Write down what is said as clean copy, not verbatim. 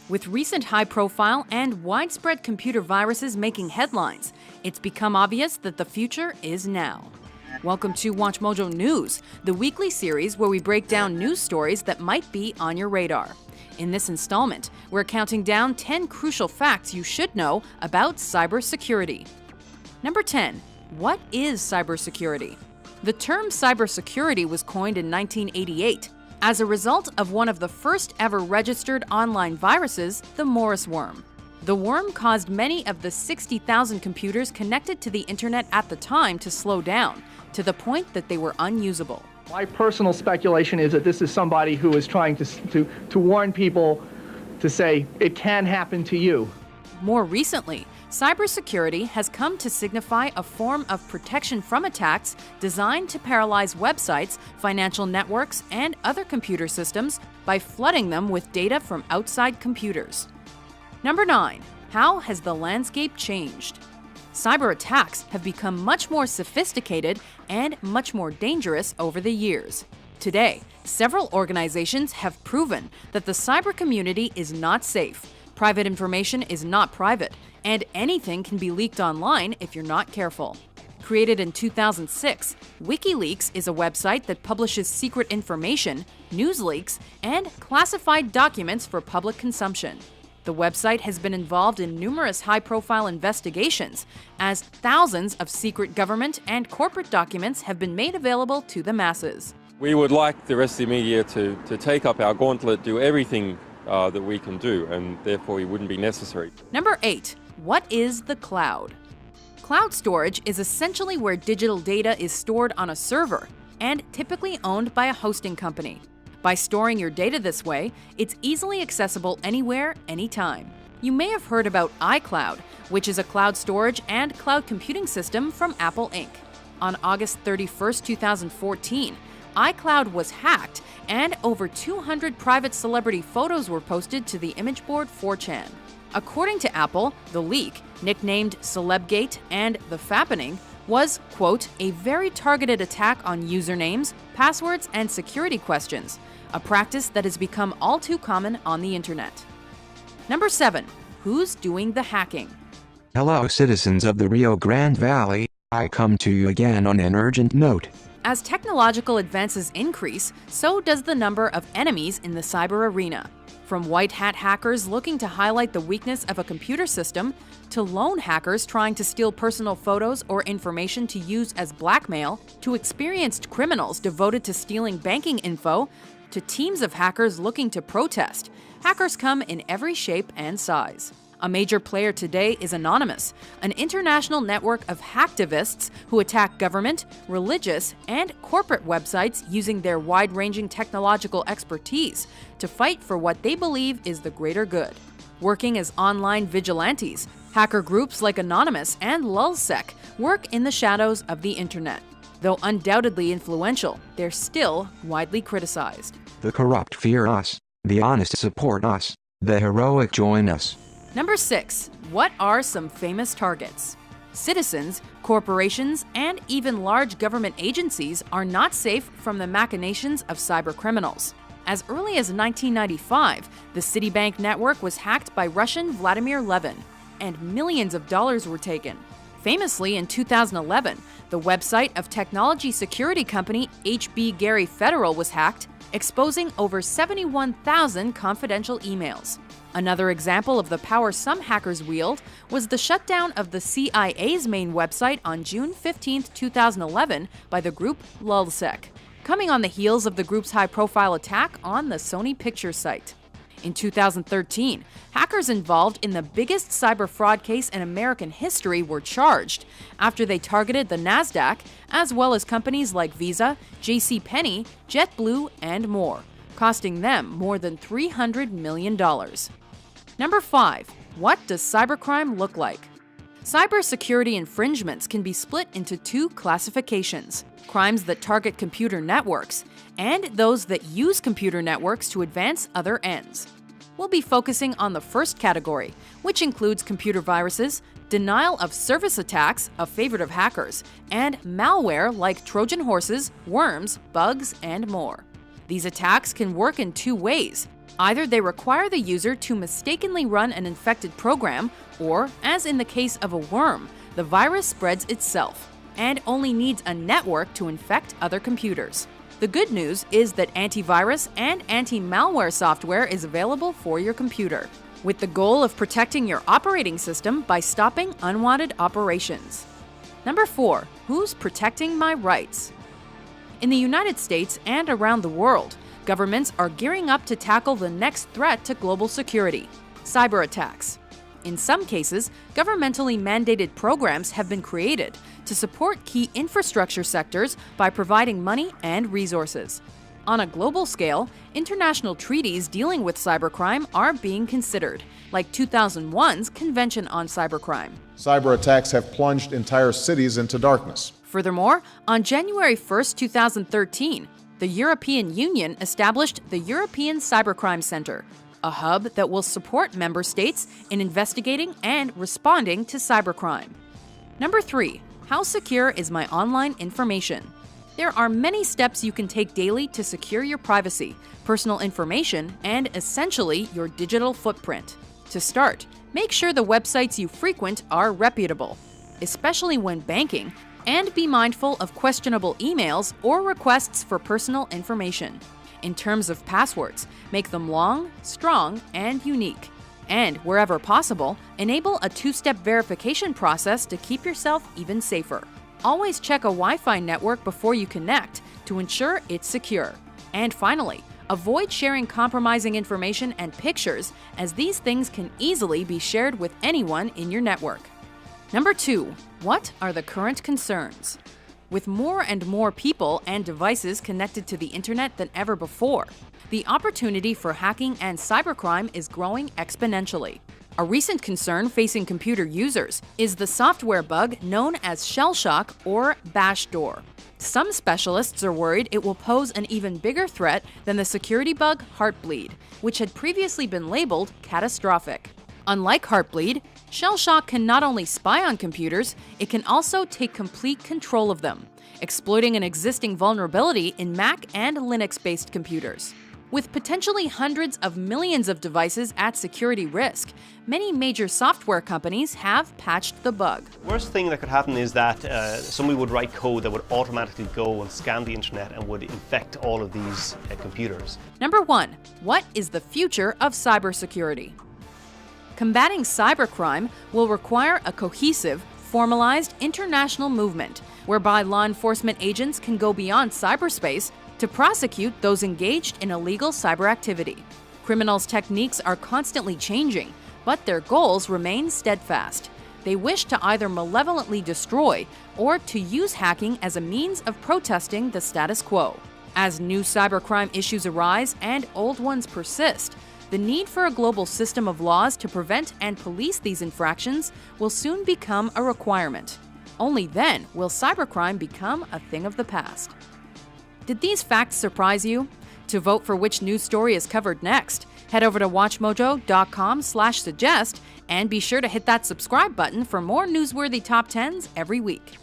With recent high-profile and widespread computer viruses making headlines, it's become obvious that the future is now. Welcome to WatchMojo News, the weekly series where we break down news stories that might be on your radar. In this installment, we're counting down 10 crucial facts you should know about cybersecurity. Number 10. What is cybersecurity? The term cybersecurity was coined in 1988 as a result of one of the first ever registered online viruses, the Morris worm. The worm caused many of the 60,000 computers connected to the internet at the time to slow down, to the point that they were unusable. My personal speculation is that this is somebody who is trying to warn people to say, it can happen to you. More recently, cybersecurity has come to signify a form of protection from attacks designed to paralyze websites, financial networks, and other computer systems by flooding them with data from outside computers. Number 9. How has the landscape changed? Cyber attacks have become much more sophisticated and much more dangerous over the years. Today, several organizations have proven that the cyber community is not safe. Private information is not private, and anything can be leaked online if you're not careful. Created in 2006, WikiLeaks is a website that publishes secret information, news leaks, and classified documents for public consumption. The website has been involved in numerous high-profile investigations, as thousands of secret government and corporate documents have been made available to the masses. We would like the rest of the media to take up our gauntlet, do everything that we can do, and therefore it wouldn't be necessary. Number 8. What is the cloud? Cloud storage is essentially where digital data is stored on a server and typically owned by a hosting company. By storing your data this way, it's easily accessible anywhere, anytime. You may have heard about iCloud, which is a cloud storage and cloud computing system from Apple Inc. On August 31, 2014, iCloud was hacked and over 200 private celebrity photos were posted to the image board 4chan. According to Apple, the leak, nicknamed Celebgate and the Fappening, was, quote, a very targeted attack on usernames, passwords, and security questions, a practice that has become all too common on the internet. Number 7. Who's doing the hacking? Hello, citizens of the Rio Grande Valley. I come to you again on an urgent note. As technological advances increase, so does the number of enemies in the cyber arena. From white hat hackers looking to highlight the weakness of a computer system, to lone hackers trying to steal personal photos or information to use as blackmail, to experienced criminals devoted to stealing banking info, to teams of hackers looking to protest, hackers come in every shape and size. A major player today is Anonymous, an international network of hacktivists who attack government, religious, and corporate websites using their wide-ranging technological expertise to fight for what they believe is the greater good. Working as online vigilantes, hacker groups like Anonymous and LulzSec work in the shadows of the internet. Though undoubtedly influential, they're still widely criticized. The corrupt fear us, the honest support us, the heroic join us. Number 6. What are some famous targets? Citizens, corporations, and even large government agencies are not safe from the machinations of cybercriminals. As early as 1995, the Citibank network was hacked by Russian Vladimir Levin, and millions of dollars were taken. Famously, in 2011, the website of technology security company HB Gary Federal was hacked, exposing over 71,000 confidential emails. Another example of the power some hackers wield was the shutdown of the CIA's main website on June 15, 2011 by the group LulzSec, coming on the heels of the group's high-profile attack on the Sony Pictures site. In 2013, hackers involved in the biggest cyber fraud case in American history were charged after they targeted the NASDAQ, as well as companies like Visa, JCPenney, JetBlue, and more, costing them more than $300 million. Number 5. What does cybercrime look like? Cybersecurity infringements can be split into two classifications: crimes that target computer networks and those that use computer networks to advance other ends. We'll be focusing on the first category, which includes computer viruses, denial of service attacks, a favorite of hackers, and malware like Trojan horses, worms, bugs, and more. These attacks can work in two ways. Either they require the user to mistakenly run an infected program, or, as in the case of a worm, the virus spreads itself and only needs a network to infect other computers. The good news is that antivirus and anti-malware software is available for your computer, with the goal of protecting your operating system by stopping unwanted operations. Number 4. Who's protecting my rights? In the United States and around the world, governments are gearing up to tackle the next threat to global security: cyber attacks. In some cases, governmentally mandated programs have been created to support key infrastructure sectors by providing money and resources. On a global scale, international treaties dealing with cybercrime are being considered, like 2001's Convention on Cybercrime. Cyber attacks have plunged entire cities into darkness. Furthermore, on January 1, 2013, the European Union established the European Cybercrime Center, a hub that will support member states in investigating and responding to cybercrime. Number 3. How secure is my online information? There are many steps you can take daily to secure your privacy, personal information, and essentially your digital footprint. To start, make sure the websites you frequent are reputable, especially when banking, and be mindful of questionable emails or requests for personal information. In terms of passwords, make them long, strong, and unique. And wherever possible, enable a two-step verification process to keep yourself even safer. Always check a Wi-Fi network before you connect to ensure it's secure. And finally, avoid sharing compromising information and pictures, as these things can easily be shared with anyone in your network. Number 2. What are the current concerns? With more and more people and devices connected to the internet than ever before, the opportunity for hacking and cybercrime is growing exponentially. A recent concern facing computer users is the software bug known as shell shock or bash door. Some specialists are worried it will pose an even bigger threat than the security bug Heartbleed, which had previously been labeled catastrophic. Unlike Heartbleed, shell shock can not only spy on computers, it can also take complete control of them, exploiting an existing vulnerability in Mac and Linux-based computers. With potentially hundreds of millions of devices at security risk, many major software companies have patched the bug. Worst thing that could happen is that somebody would write code that would automatically go and scan the internet and would infect all of these computers. Number 1. What is the future of cybersecurity? Combating cybercrime will require a cohesive, formalized international movement whereby law enforcement agents can go beyond cyberspace to prosecute those engaged in illegal cyber activity. Criminals' techniques are constantly changing, but their goals remain steadfast. They wish to either malevolently destroy or to use hacking as a means of protesting the status quo. As new cybercrime issues arise and old ones persist, the need for a global system of laws to prevent and police these infractions will soon become a requirement. Only then will cybercrime become a thing of the past. Did these facts surprise you? To vote for which news story is covered next, head over to watchmojo.com/suggest and be sure to hit that subscribe button for more newsworthy top 10s every week.